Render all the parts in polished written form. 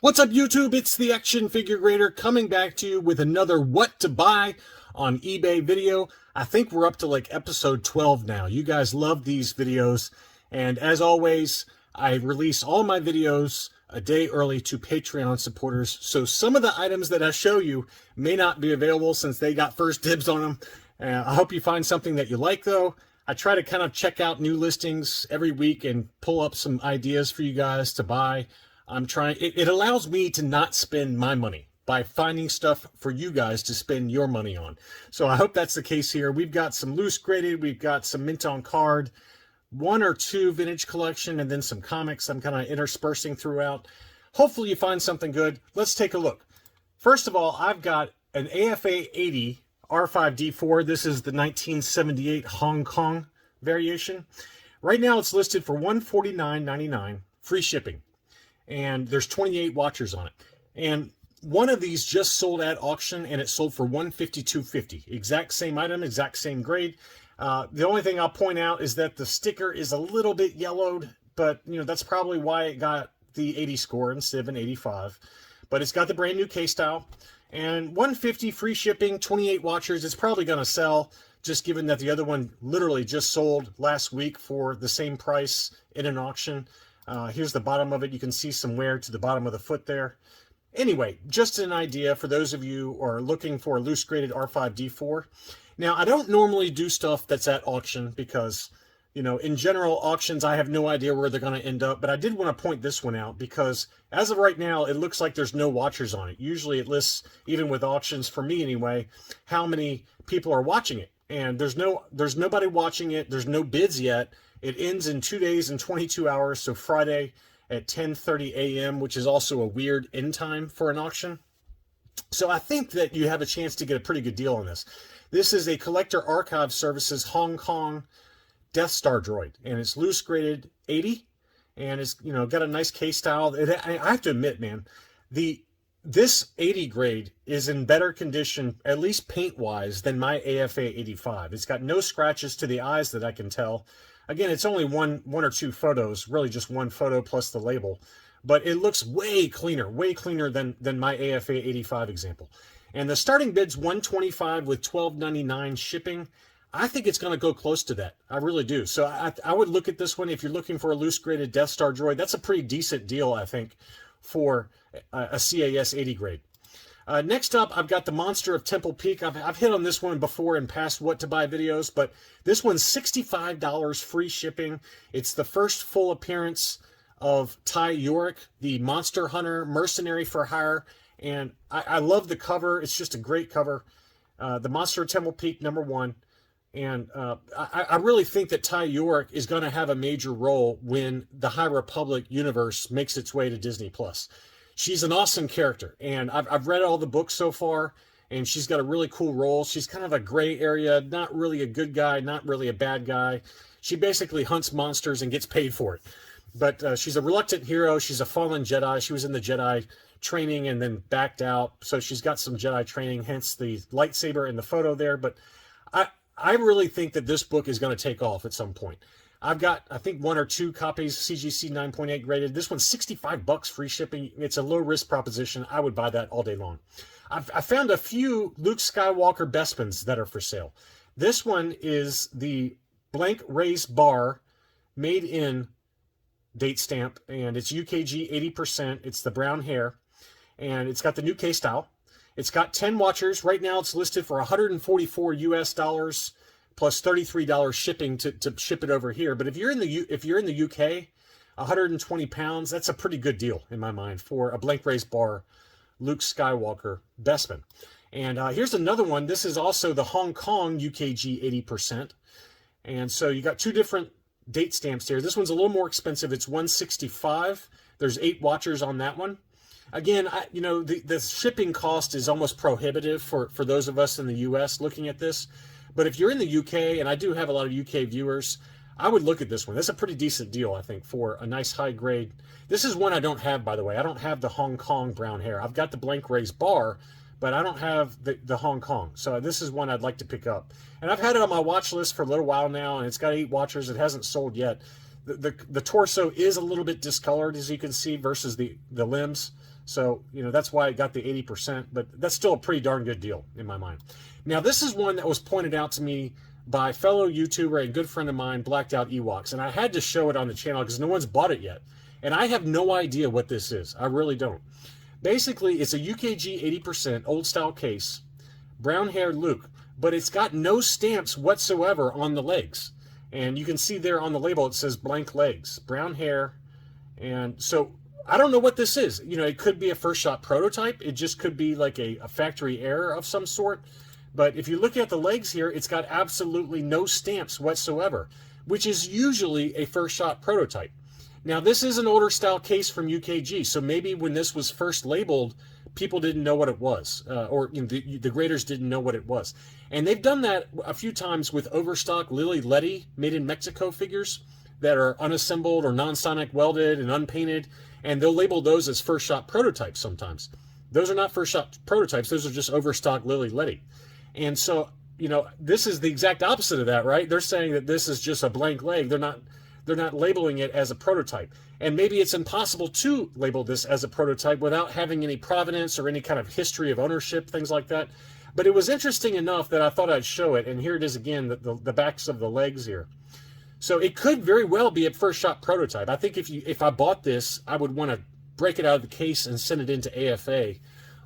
What's up, YouTube? It's the Action Figure Grader coming back to you with another What to Buy on eBay video. I think we're up to like episode 12 now. You guys love these videos. And as always, I release all my videos a day early to Patreon supporters. So some of the items that I show you may not be available since they got first dibs on them. I hope you find something that you like, though. I try to kind of check out new listings every week and pull up some ideas for you guys to buy. It allows me to not spend my money by finding stuff for you guys to spend your money on. So I hope that's the case here. We've got some loose graded, we've got some mint on card, one or two vintage collection, and then some comics I'm kind of interspersing throughout. Hopefully you find something good. Let's take a look. First of all, I've got an AFA 80 R5D4. This is the 1978 Hong Kong variation. Right now it's listed for $149.99, free shipping. And there's 28 watchers on it. And one of these just sold at auction, and it sold for $152.50. Exact same item, exact same grade. The only thing I'll point out is that the sticker is a little bit yellowed, but that's probably why it got the 80 score instead of an 85. But it's got the brand new K-style, and $150 free shipping, 28 watchers. It's probably going to sell, just given that the other one literally just sold last week for the same price in an auction. Here's the bottom of it. You can see some wear to the bottom of the foot there. Anyway, just an idea for those of you who are looking for a loose graded R5D4. Now, I don't normally do stuff that's at auction because, in general, auctions, I have no idea where they're going to end up. But I did want to point this one out because as of right now, it looks like there's no watchers on it. Usually it lists, even with auctions, for me anyway, how many people are watching it. And there's nobody watching it. There's no bids yet. It ends in 2 days and 22 hours, so Friday at 10:30 a.m., which is also a weird end time for an auction. So I think that you have a chance to get a pretty good deal on this. This is a Collector Archive Services Hong Kong Death Star Droid, and it's loose graded 80, and it's got a nice K-style. I have to admit, man, this 80 grade is in better condition, at least paint-wise, than my AFA 85. It's got no scratches to the eyes that I can tell. Again, it's only one or two photos, really just one photo plus the label. But it looks way cleaner than my AFA 85 example. And the starting bid's $125 with $12.99 shipping. I think it's going to go close to that. I really do. So I would look at this one. If you're looking for a loose graded Death Star droid, that's a pretty decent deal, I think, for a CAS 80 grade. Next up, I've got the Monster of Temple Peak. I've hit on this one before in past What to Buy videos, but this one's $65 free shipping. It's the first full appearance of Ty Yorick, the Monster Hunter mercenary for hire, and I love the cover. It's just a great cover. The Monster of Temple Peak, #1. And I really think that Ty Yorick is going to have a major role when the High Republic universe makes its way to Disney+. She's an awesome character, and I've read all the books so far, and she's got a really cool role. She's kind of a gray area, not really a good guy, not really a bad guy. She basically hunts monsters and gets paid for it. But she's a reluctant hero. She's a fallen Jedi. She was in the Jedi training and then backed out, so she's got some Jedi training, hence the lightsaber in the photo there. But I really think that this book is going to take off at some point. I've got, I think, 1 or 2 copies, CGC 9.8 graded. This one's $65 free shipping. It's a low-risk proposition. I would buy that all day long. I found a few Luke Skywalker Bespins that are for sale. This one is the blank race bar made in date stamp, and it's UKG 80%. It's the brown hair, and it's got the new K-style. It's got 10 watchers. Right now it's listed for $144 US plus $33 shipping to ship it over here. But if you're in the UK, 120 pounds, that's a pretty good deal in my mind for a blank race bar Luke Skywalker Bespin. And here's another one. This is also the Hong Kong UKG 80%. And so you got 2 different date stamps here. This one's a little more expensive. It's $165. There's 8 watchers on that one. Again, the shipping cost is almost prohibitive for those of us in the US looking at this. But if you're in the UK, and I do have a lot of UK viewers, I would look at this one. That's a pretty decent deal, I think, for a nice high grade. This is one I don't have, by the way. I don't have the Hong Kong brown hair. I've got the blank race bar, but I don't have the Hong Kong. So this is one I'd like to pick up. And I've had it on my watch list for a little while now, and it's got 8 watchers. It hasn't sold yet. the torso is a little bit discolored, as you can see, versus the limbs. So, you know, that's why it got the 80%, but that's still a pretty darn good deal in my mind. Now, this is one that was pointed out to me by fellow YouTuber and good friend of mine, Blacked Out Ewoks, and I had to show it on the channel because no one's bought it yet. And I have no idea what this is. I really don't. Basically, it's a UKG 80% old style case, brown-haired Luke, but it's got no stamps whatsoever on the legs. And you can see there on the label it says blank legs, brown hair. And so I don't know what this is. You know, it could be a first shot prototype. It just could be like a factory error of some sort. But if you look at the legs here, it's got absolutely no stamps whatsoever, which is usually a first shot prototype. Now, this is an older style case from UKG, so maybe when this was first labeled, people didn't know what it was, or you know, the graders didn't know what it was. And they've done that a few times with overstock Lily Letty made in Mexico figures that are unassembled or non-sonic welded and unpainted, and they'll label those as first shot prototypes sometimes. Those are not first shot prototypes, those are just overstock Lily Letty. And so, you know, this is the exact opposite of that, right? They're saying that this is just a blank leg. They're not labeling it as a prototype. And maybe it's impossible to label this as a prototype without having any provenance or any kind of history of ownership, things like that. But it was interesting enough that I thought I'd show it. And here it is again, the backs of the legs here. So it could very well be a first shot prototype. I think if I bought this, I would want to break it out of the case and send it into AFA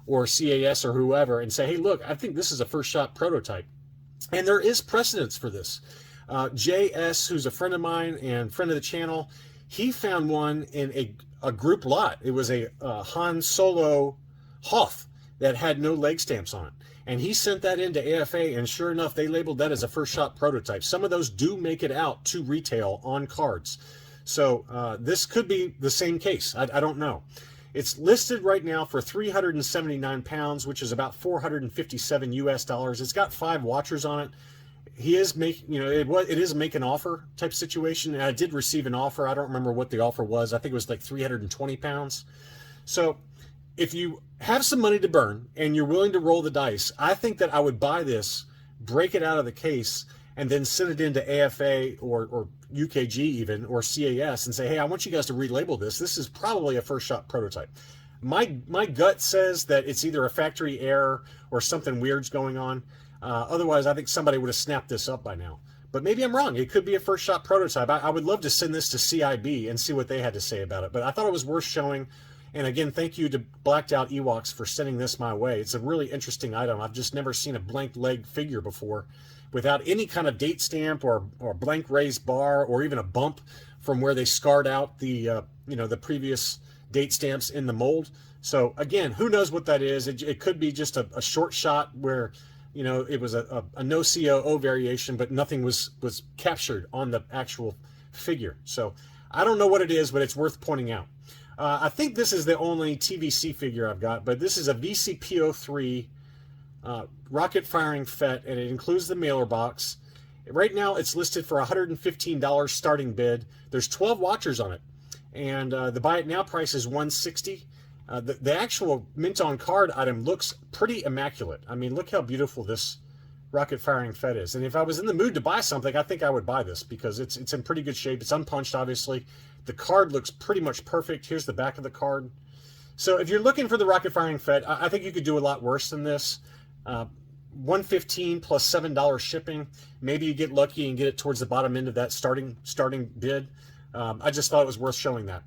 or CAS or whoever and say, hey, look, I think this is a first shot prototype. And there is precedence for this. JS, who's a friend of mine and friend of the channel, he found one in a group lot. It was a Han Solo Hoth that had no leg stamps on it. And he sent that into AFA, and sure enough, they labeled that as a first shot prototype. Some of those do make it out to retail on cards. So this could be the same case. I don't know. It's listed right now for 379 pounds, which is about 457 US dollars. It's got 5 watchers on it. He is making, you know, it is a make an offer type situation. And I did receive an offer. I don't remember what the offer was. I think it was like 320 pounds. So if you have some money to burn and you're willing to roll the dice, I think that I would buy this, break it out of the case, and then send it into AFA or UKG even, or CAS and say, hey, I want you guys to relabel this. This is probably a first shot prototype. My gut says that it's either a factory error or something weird's going on. Otherwise, I think somebody would have snapped this up by now. But maybe I'm wrong. It could be a first shot prototype. I would love to send this to CIB and see what they had to say about it. But I thought it was worth showing. And again, thank you to Blacked Out Ewoks for sending this my way. It's a really interesting item. I've just never seen a blank leg figure before without any kind of date stamp or blank raised bar or even a bump from where they scarred out the the previous date stamps in the mold. So again, who knows what that is? It could be just a short shot where, you know, it was a no COO variation, but nothing was captured on the actual figure. So I don't know what it is, but it's worth pointing out. I think this is the only TVC figure I've got, but this is a VCP03 rocket firing FET, and it includes the mailer box. Right now it's listed for $115 starting bid. There's 12 watchers on it, and the buy it now price is $160. The actual mint on card item looks pretty immaculate. I mean, look how beautiful this rocket firing FET is. And if I was in the mood to buy something, I think I would buy this because it's in pretty good shape. It's unpunched, obviously. The card looks pretty much perfect. Here's the back of the card. So if you're looking for the rocket firing FET, I think you could do a lot worse than this. $115 plus $7 shipping. Maybe you get lucky and get it towards the bottom end of that starting bid. I just thought it was worth showing that.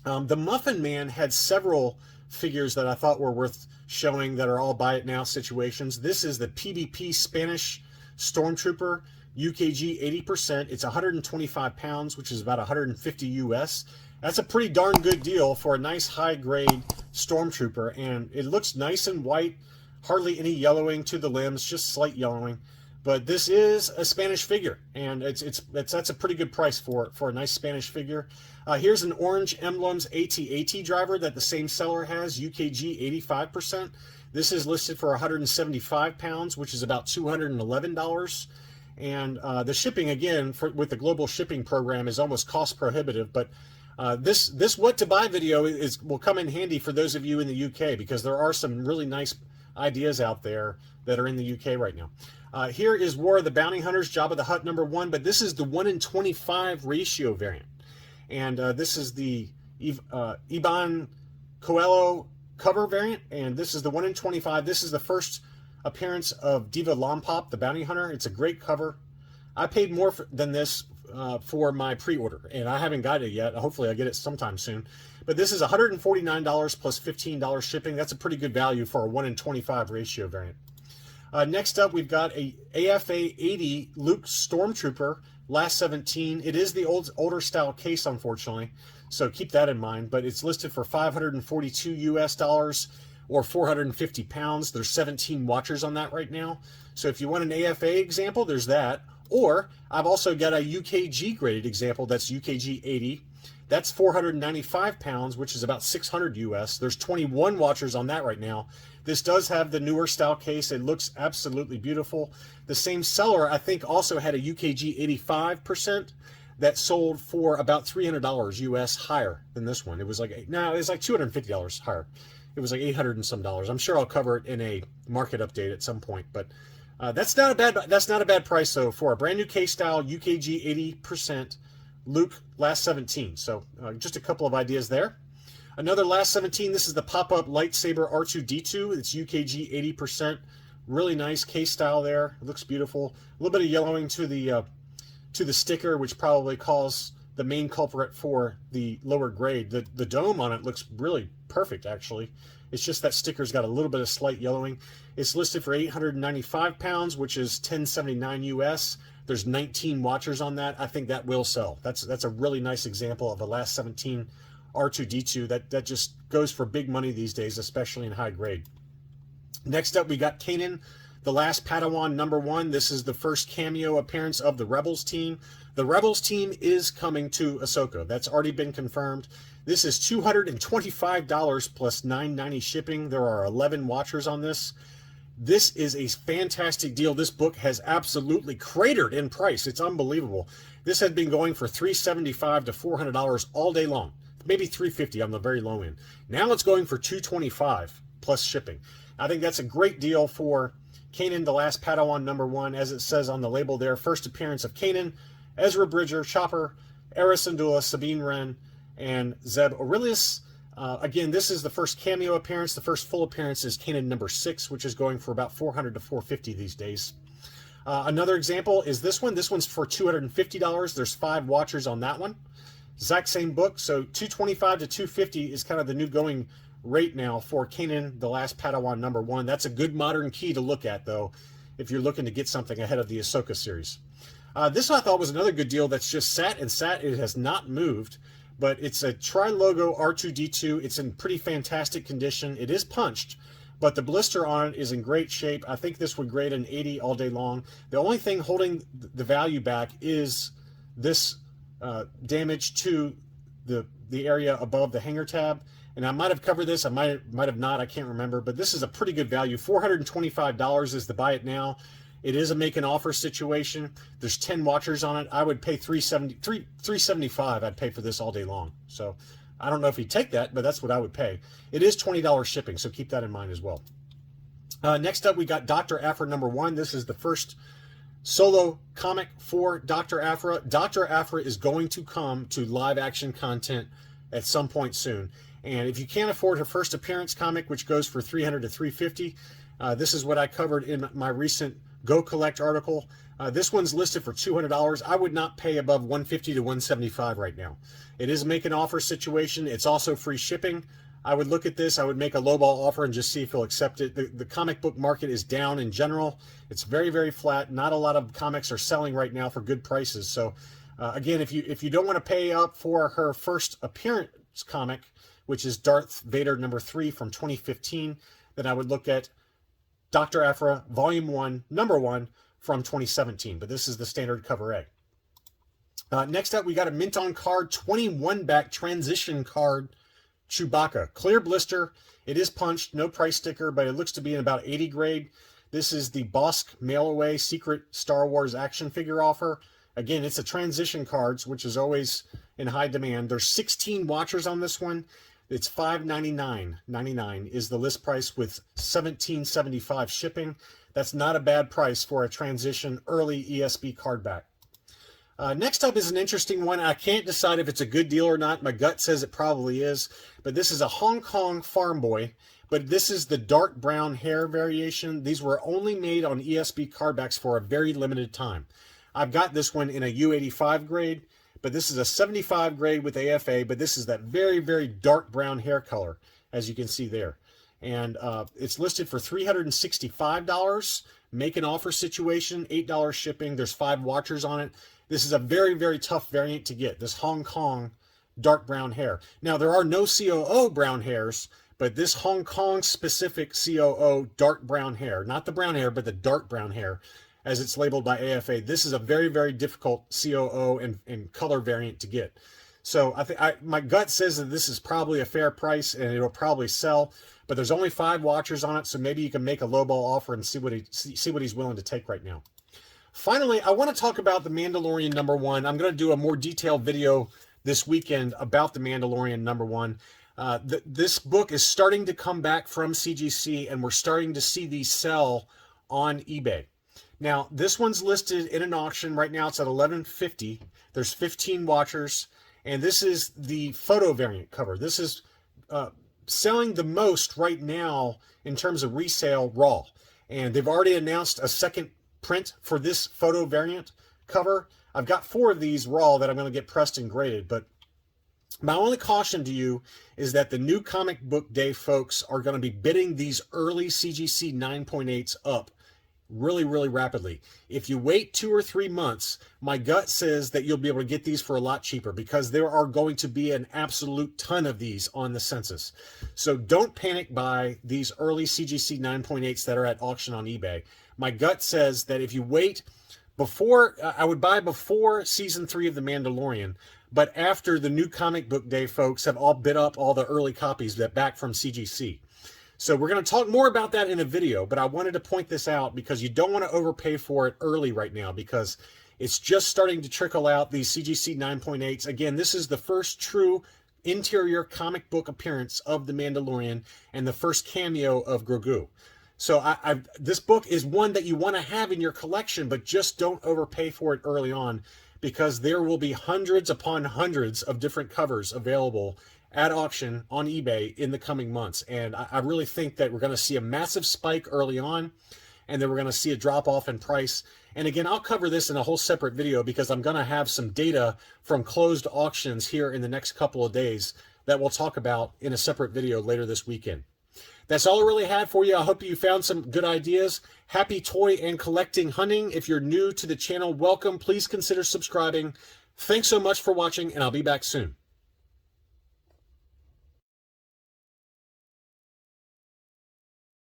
The Muffin Man had several figures that I thought were worth showing that are all buy it now situations. This is the PBP Spanish Stormtrooper UKG 80%. It's 125 pounds, which is about 150 US. That's a pretty darn good deal for a nice high grade Stormtrooper, and it looks nice and white, hardly any yellowing to the limbs, just slight yellowing. But this is a Spanish figure, and that's a pretty good price for a nice Spanish figure. Here's an Orange Emblems AT-AT driver that the same seller has, UKG 85%. This is listed for 175 pounds, which is about $211. And the shipping, again, with the global shipping program, is almost cost prohibitive. But this what to buy video will come in handy for those of you in the UK, because there are some really nice ideas out there that are in the UK right now. Here is War of the Bounty Hunters, Jabba the Hutt #1, but this is the 1 in 25 ratio variant. And this is the Iban Coelho cover variant, and this is the 1 in 25. This is the first appearance of Diva Lompop, the bounty hunter. It's a great cover. I paid more than this for my pre-order, and I haven't got it yet. Hopefully I get it sometime soon. But this is $149 plus $15 shipping. That's a pretty good value for a 1 in 25 ratio variant. Next up, we've got a AFA 80 Luke Stormtrooper, last 17. It is the older style case, unfortunately, so keep that in mind. But it's listed for $542 US or 450 pounds. There's 17 watchers on that right now. So if you want an AFA example, there's that. Or I've also got a UKG graded example that's UKG 80. That's 495 pounds, which is about 600 US. There's 21 watchers on that right now. This does have the newer style case. It looks absolutely beautiful. The same seller, I think, also had a UKG 85% that sold for about $300 US higher than this one. It was like, no, it was like $250 higher. It was like 800 and some dollars. I'm sure I'll cover it in a market update at some point, but that's not a bad price though for a brand new case style UKG 80% Luke last 17. So just a couple of ideas there. Another last 17. This is the pop-up lightsaber R2D2. It's UKG 80%. Really nice case style there. It looks beautiful. A little bit of yellowing to the sticker, which probably caused the main culprit for the lower grade. The dome on it looks really perfect, actually. It's just that sticker's got a little bit of slight yellowing. It's listed for 895 pounds, which is 1079 US. There's 19 watchers on that. I think that will sell. That's a really nice example of a last 17 R2D2 that just goes for big money these days, especially in high grade. Next up, we got Kanan, the last Padawan #1. This is the first cameo appearance of the Rebels team. The Rebels team is coming to Ahsoka. That's already been confirmed. This is $225 plus $9.90 shipping. There are 11 watchers on this. This is a fantastic deal. This book has absolutely cratered in price. It's unbelievable. This had been going for $375 to $400 all day long. Maybe $350 on the very low end. Now it's going for $225 plus shipping. I think that's a great deal for Kanan, the last Padawan #1, as it says on the label there. First appearance of Kanan, Ezra Bridger, Chopper, Era Syndulla, Sabine Wren, and Zeb Orilius. Again, this is the first cameo appearance. The first full appearance is Kanan #6, which is going for about $400 to $450 these days. Another example is this one. This one's for $250. There's 5 watchers on that one. Exact same book, so $225 to $250 is kind of the new going rate now for Kanan, the last Padawan #1. That's a good modern key to look at, though, if you're looking to get something ahead of the Ahsoka series. This I thought was another good deal that's just sat and sat. It has not moved, but it's a tri-logo R2D2. It's in pretty fantastic condition. It is punched, but the blister on it is in great shape. I think this would grade an 80 all day long. The only thing holding the value back is this damage to the area above the hanger tab. And I might have covered this, I might have not, I can't remember, but this is a pretty good value. $425 is the buy it now. It is a make an offer situation. There's 10 watchers on it. I would pay $375. I'd pay for this all day long. So I don't know if he'd take that, but that's what I would pay. It is $20 shipping, so keep that in mind as well. Next up, we got Dr. Aphra #1. This is the first solo comic for Dr. Aphra. Dr. Aphra is going to come to live action content at some point soon. And if you can't afford her first appearance comic, which goes for $300 to $350, this is what I covered in my recent Go Collect article. This one's listed for $200. I would not pay above $150 to $175 right now. It is a make an offer situation. It's also free shipping. I would look at this. I would make a lowball offer and just see if he'll accept it. The comic book market is down in general. It's very, very flat. Not a lot of comics are selling right now for good prices. So again, if you don't want to pay up for her first appearance comic, which is Darth Vader #3 from 2015, then I would look at Dr. Aphra Volume 1, #1 from 2017. But this is the standard cover A. Next up, we got a mint on card 21-back transition card Chewbacca. Clear blister. It is punched, no price sticker, but it looks to be in about 80 grade. This is the Bosk mail-away secret Star Wars action figure offer. Again, it's a transition cards, which is always in high demand. There's 16 watchers on this one. It's $599.99 is the list price with $17.75 shipping. That's not a bad price for a transition early ESB card back. Next up is an interesting one. I can't decide if it's a good deal or not. My gut says it probably is. But this is a Hong Kong Farm Boy. But this is the dark brown hair variation. These were only made on ESB cardbacks for a very limited time. I've got this one in a U85 grade, but this is a 75 grade with AFA, but this is that very, very dark brown hair color, as you can see there. And it's listed for $365. Make an offer situation, $8 shipping. There's 5 watchers on it. This is a very, very tough variant to get, this Hong Kong dark brown hair. Now, there are no COO brown hairs, but this Hong Kong specific COO dark brown hair, not the brown hair, but the dark brown hair, as it's labeled by AFA, this is a very, very difficult COO and color variant to get. So my gut says that this is probably a fair price and it'll probably sell, but there's only 5 watchers on it, so maybe you can make a lowball offer and see what he's willing to take right now. Finally, I want to talk about the Mandalorian #1. I'm going to do a more detailed video this weekend about the Mandalorian #1. This book is starting to come back from CGC, and we're starting to see these sell on eBay. Now, this one's listed in an auction. Right now, it's at $11.50. There's 15 watchers, and this is the photo variant cover. This is selling the most right now in terms of resale raw. And they've already announced a second print for this photo variant cover. I've got 4 of these raw that I'm going to get pressed and graded, but my only caution to you is that the new comic book day folks are going to be bidding these early CGC 9.8s up really, really rapidly. If you wait 2 or 3 months, my gut says that you'll be able to get these for a lot cheaper because there are going to be an absolute ton of these on the census. So don't panic buy these early CGC 9.8s that are at auction on eBay. My gut says that if you wait I would buy before season 3 of The Mandalorian, but after the new comic book day folks have all bid up all the early copies that back from CGC. So we're going to talk more about that in a video, but I wanted to point this out because you don't want to overpay for it early right now because it's just starting to trickle out, these CGC 9.8s. Again, this is the first true interior comic book appearance of The Mandalorian and the first cameo of Grogu. So this book is one that you want to have in your collection, but just don't overpay for it early on because there will be hundreds upon hundreds of different covers available at auction on eBay in the coming months. And I really think that we're going to see a massive spike early on, and then we're going to see a drop off in price. And again, I'll cover this in a whole separate video because I'm going to have some data from closed auctions here in the next couple of days that we'll talk about in a separate video later this weekend. That's all I really had for you. I hope you found some good ideas. Happy toy and collecting hunting. If you're new to the channel, welcome. Please consider subscribing. Thanks so much for watching, and I'll be back soon.